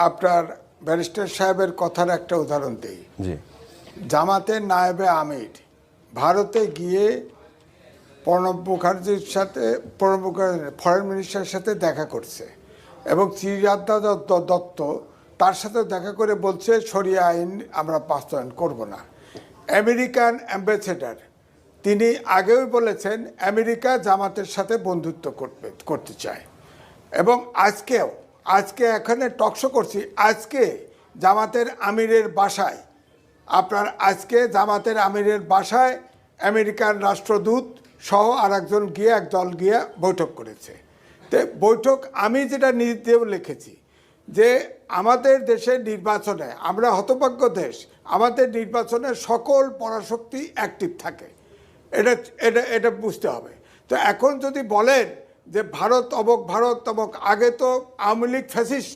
আপনার ব্যারিস্টার সাহেবের কথার একটা উদাহরণ দিই। জি জামাতের নায়েবে আমির ভারতে গিয়ে প্রণব মুখার্জির সাথে ফরেন মিনিস্টারের সাথে দেখা করছে এবং শ্রীরাধা দত্ত তার সাথে দেখা করে বলছে শরিয়া আইন আমরা বাস্তবায়ন করব না। আমেরিকান অ্যাম্বাসেডার তিনি আগেও বলেছেন আমেরিকা জামাতের সাথে বন্ধুত্ব করতে চায় এবং আজকে এখানে টকশো করছি। আজকে জামাতের আমিরের বাসায় আমেরিকার রাষ্ট্রদূত সহ আর একজন গিয়ে একদল গিয়ে বৈঠক করেছে। তো বৈঠক আমি যেটা নিজেও লিখেছি যে আমাদের দেশের নির্বাচনে আমরা হতভাগ্য দেশ, আমাদের নির্বাচনে সকল পরাশক্তি অ্যাক্টিভ থাকে, এটা বুঝতে হবে। তো এখন যদি বলেন যে ভারত অমক আগে তো আওয়ামী লীগ ফ্যাসিস্ট